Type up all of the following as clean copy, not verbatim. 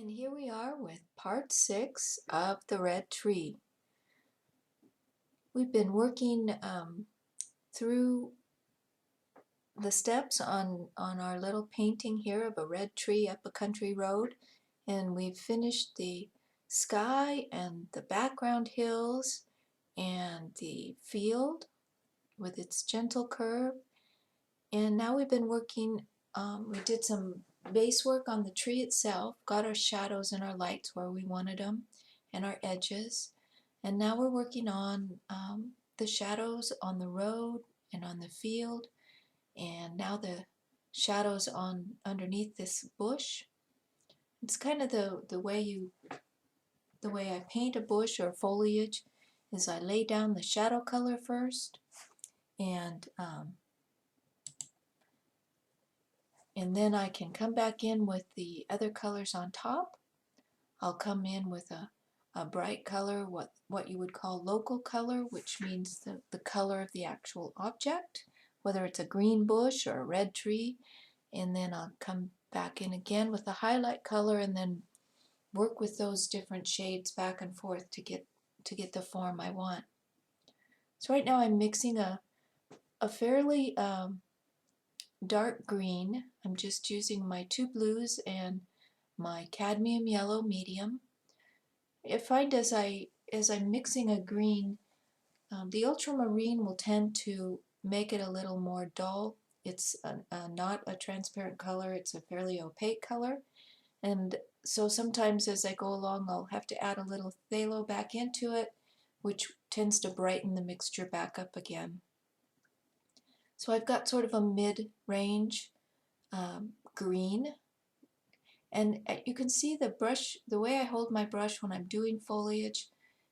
And here we are with part 6 of the red tree. We've been working through the steps on our little painting here of a red tree up a country road, and we've finished the sky and the background hills and the field with its gentle curve. And now we've been working, we did some base work on the tree itself, got our shadows and our lights where we wanted them, and our edges. And now we're working on the shadows on the road and on the field, and now the shadows on underneath this bush. It's kind of the way I paint a bush or foliage is I lay down the shadow color first, and then I can come back in with the other colors on top. I'll come in with a bright color, what you would call local color, which means the color of the actual object, whether it's a green bush or a red tree, and then I'll come back in again with a highlight color and then work with those different shades back and forth to get the form I want. So right now I'm mixing a fairly dark green. I'm just using my two blues and my cadmium yellow medium. I find as I'm mixing a green, the ultramarine will tend to make it a little more dull. It's not a transparent color, it's a fairly opaque color. And so sometimes as I go along, I'll have to add a little phthalo back into it, which tends to brighten the mixture back up again. So I've got sort of a mid-range green. And you can see the brush, the way I hold my brush when I'm doing foliage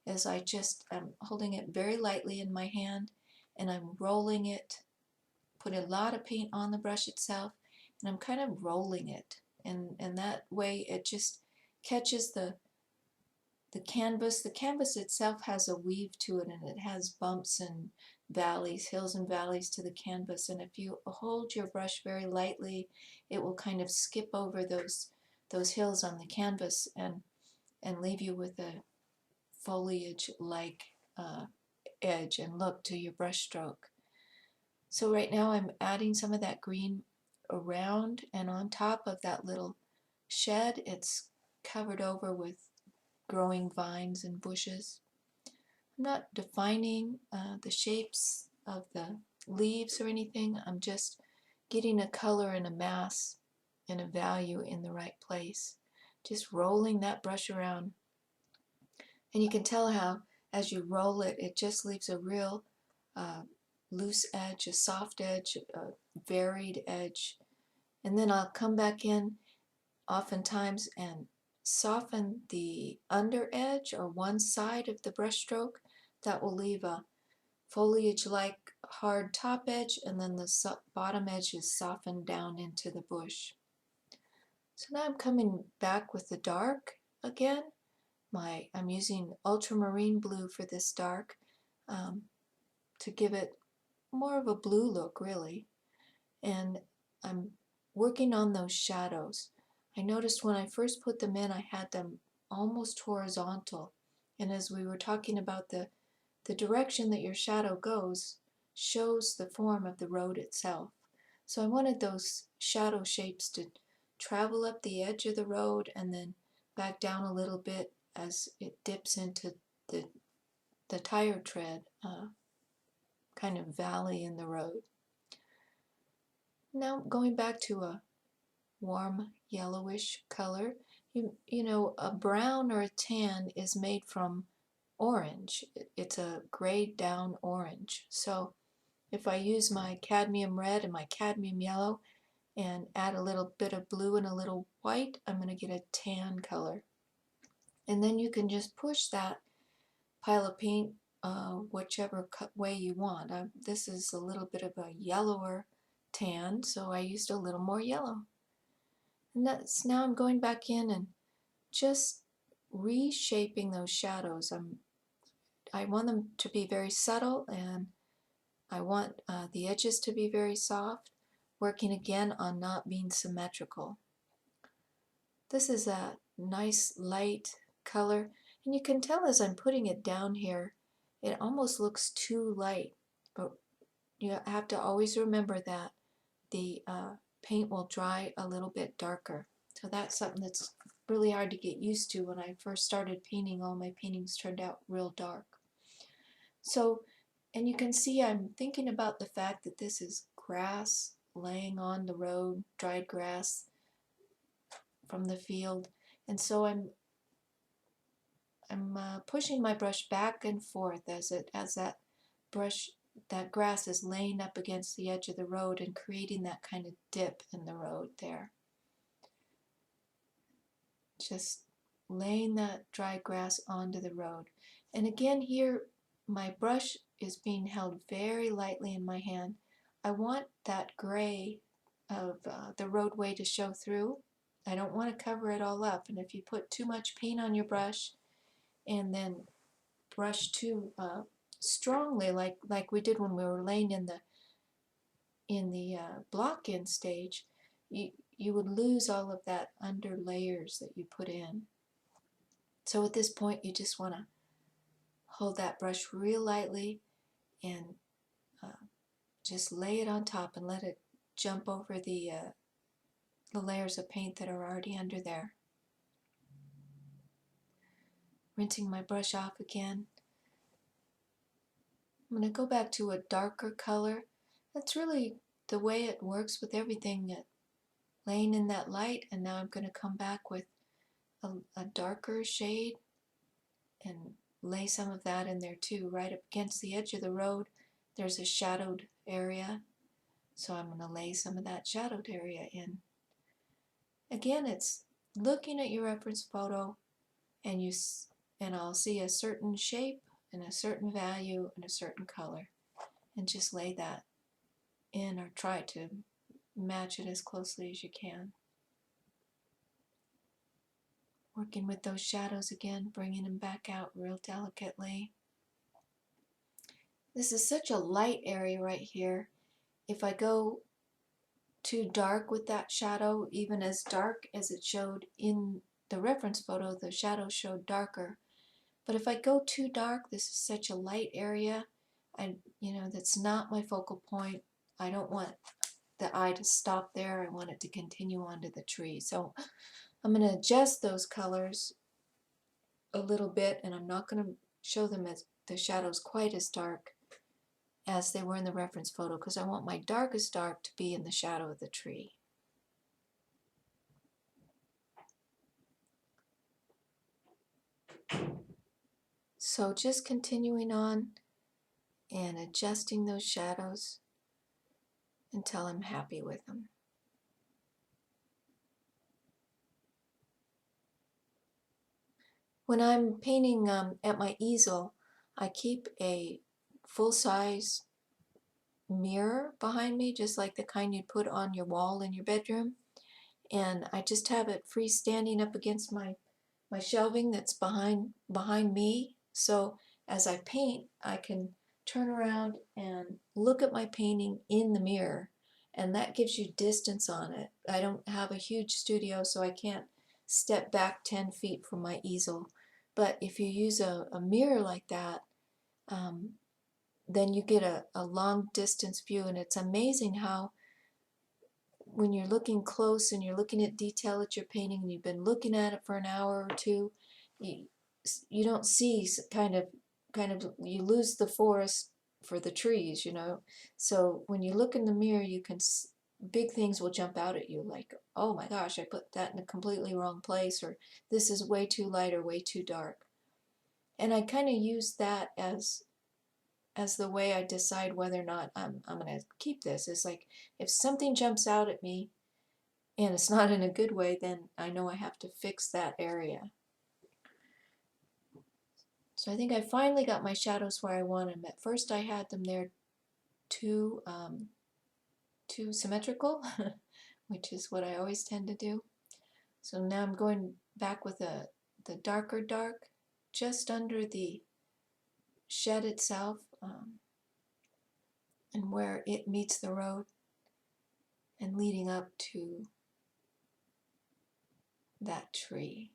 is I'm holding it very lightly in my hand and I'm rolling it, put a lot of paint on the brush itself, and I'm kind of rolling it. And that way it just catches the canvas. The canvas itself has a weave to it, and it has bumps and valleys, hills and valleys to the canvas. And if you hold your brush very lightly, it will kind of skip over those hills on the canvas and leave you with a foliage-like edge and look to your brush stroke. So right now I'm adding some of that green around and on top of that little shed. It's covered over with growing vines and bushes. I'm not defining the shapes of the leaves or anything. I'm just getting a color and a mass and a value in the right place. Just rolling that brush around. And you can tell how as you roll it, it just leaves a real loose edge, a soft edge, a varied edge. And then I'll come back in oftentimes and soften the under edge or one side of the brush stroke. That will leave a foliage-like hard top edge, and then the bottom edge is softened down into the bush. So now I'm coming back with the dark again. I'm using Ultramarine Blue for this dark to give it more of a blue look, really. And I'm working on those shadows. I noticed when I first put them in, I had them almost horizontal. And as we were talking about the direction that your shadow goes shows the form of the road itself. So I wanted those shadow shapes to travel up the edge of the road and then back down a little bit as it dips into the tire tread kind of valley in the road. Now going back to a warm yellowish color. You know, a brown or a tan is made from orange. It's a grayed down orange. So if I use my cadmium red and my cadmium yellow and add a little bit of blue and a little white, I'm going to get a tan color. And then you can just push that pile of paint whichever way you want. This is a little bit of a yellower tan, so I used a little more yellow. And now I'm going back in and just reshaping those shadows. I want them to be very subtle, and I want the edges to be very soft, working again on not being symmetrical. This is nice light color. And you can tell as I'm putting it down here, it almost looks too light. But you have to always remember that the paint will dry a little bit darker. So that's something that's really hard to get used to. When I first started painting, all my paintings turned out real dark. So, and you can see I'm thinking about the fact that this is grass laying on the road, dried grass from the field. And so I'm pushing my brush back and forth as that grass is laying up against the edge of the road and creating that kind of dip in the road there. Just laying that dry grass onto the road. And again here, my brush is being held very lightly in my hand. I want that gray of the roadway to show through. I don't want to cover it all up. And if you put too much paint on your brush and then brush too strongly, like we did when we were laying in the block-in stage, you would lose all of that under layers that you put in. So at this point, you just want to hold that brush real lightly and just lay it on top and let it jump over the layers of paint that are already under there. Rinsing my brush off again. I'm going to go back to a darker color. That's really the way it works with everything, laying in that light, and now I'm going to come back with a darker shade and lay some of that in there too. Right up against the edge of the road, there's a shadowed area, so I'm going to lay some of that shadowed area in. Again, it's looking at your reference photo, and I'll see a certain shape and a certain value and a certain color, and just lay that in or try to match it as closely as you can. Working with those shadows again, bringing them back out real delicately. This is such a light area right here. If I go too dark with that shadow, even as dark as it showed in the reference photo, the shadow showed darker. But if I go too dark, this is such a light area, that's not my focal point. I don't want the eye to stop there. I want it to continue onto the tree. So I'm going to adjust those colors a little bit, and I'm not going to show them as the shadows quite as dark as they were in the reference photo, because I want my darkest dark to be in the shadow of the tree. So just continuing on and adjusting those shadows until I'm happy with them. When I'm painting at my easel, I keep a full-size mirror behind me, just like the kind you'd put on your wall in your bedroom. And I just have it freestanding up against my shelving that's behind me. So as I paint, I can turn around and look at my painting in the mirror, and that gives you distance on it. I don't have a huge studio, so I can't step back 10 feet from my easel. But if you use a mirror like that, then you get a long distance view, and it's amazing how when you're looking close and you're looking at detail that you're painting and you've been looking at it for an hour or two, you don't see you lose the forest for the trees, So when you look in the mirror, big things will jump out at you, like, oh my gosh, I put that in a completely wrong place, or this is way too light or way too dark. And I kind of use that as the way I decide whether or not I'm going to keep this. It's like, if something jumps out at me and it's not in a good way, then I know I have to fix that area. So I think I finally got my shadows where I want them. At first I had them there too symmetrical, which is what I always tend to do. So now I'm going back with the darker dark just under the shed itself, and where it meets the road, and leading up to that tree.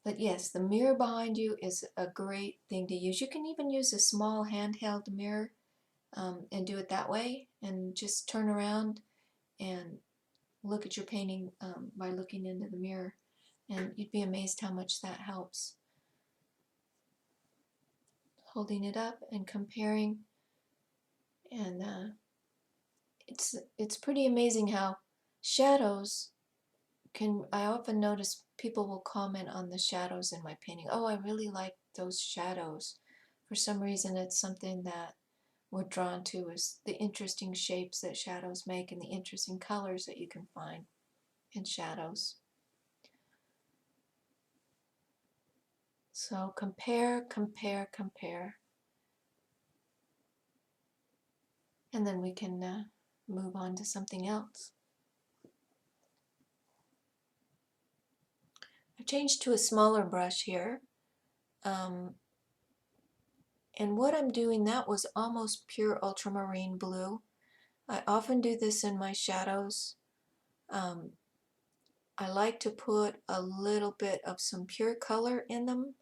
But yes, the mirror behind you is a great thing to use. You can even use a small handheld mirror and do it that way, and just turn around and look at your painting by looking into the mirror, and you'd be amazed how much that helps. Holding it up and comparing, and it's pretty amazing how shadows I often notice people will comment on the shadows in my painting. Oh, I really like those shadows. For some reason, it's something that we're drawn to, is the interesting shapes that shadows make and the interesting colors that you can find in shadows. So compare, compare, compare. And then we can move on to something else. I've changed to a smaller brush here. And what I'm doing, that was almost pure ultramarine blue. I often do this in my shadows. I like to put a little bit of some pure color in them.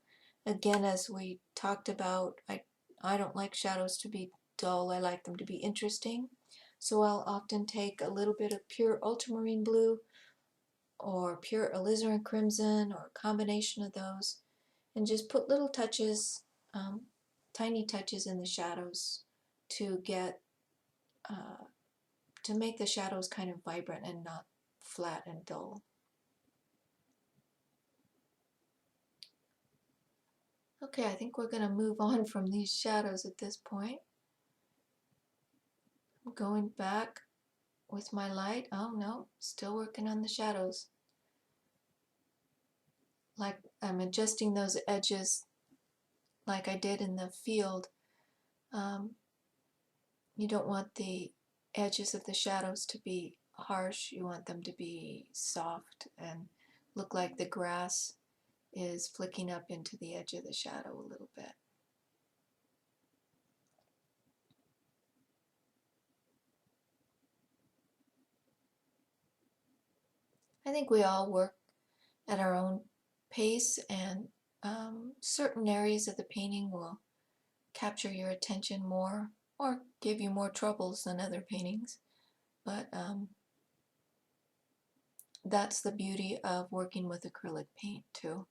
Again, as we talked about, I don't like shadows to be dull. I like them to be interesting. So I'll often take a little bit of pure ultramarine blue or pure alizarin crimson or a combination of those, and just put little touches, tiny touches in the shadows to get to make the shadows kind of vibrant and not flat and dull. Okay, I think we're going to move on from these shadows at this point. I'm going back with my light. Oh no, still working on the shadows. Like I'm adjusting those edges like I did in the field. You don't want the edges of the shadows to be harsh. You want them to be soft and look like the grass is flicking up into the edge of the shadow a little bit. I think we all work at our own pace, and certain areas of the painting will capture your attention more or give you more troubles than other paintings. But that's the beauty of working with acrylic paint too.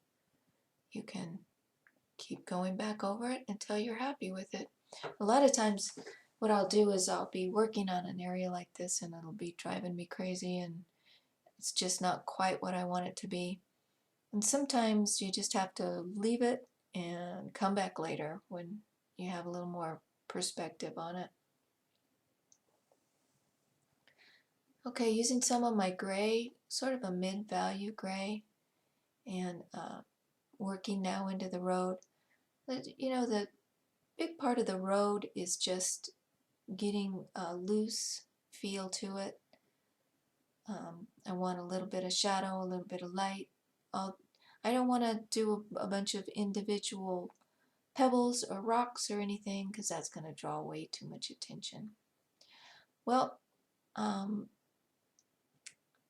You can keep going back over it until you're happy with it. A lot of times what I'll do is I'll be working on an area like this and it'll be driving me crazy and it's just not quite what I want it to be. And sometimes you just have to leave it and come back later when you have a little more perspective on it. Okay, using some of my gray, sort of a mid-value gray, and working now into the road. You know, the big part of the road is just getting a loose feel to it. I want a little bit of shadow, a little bit of light. I don't want to do a bunch of individual pebbles or rocks or anything because that's going to draw way too much attention. Well,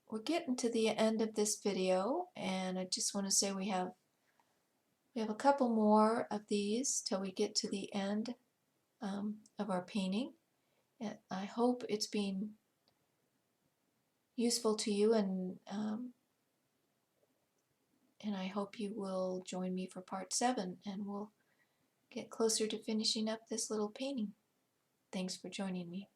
we're getting to the end of this video, and I just want to say we have a couple more of these till we get to the end of our painting. And I hope it's been useful to you, and I hope you will join me for part 7, and we'll get closer to finishing up this little painting. Thanks for joining me.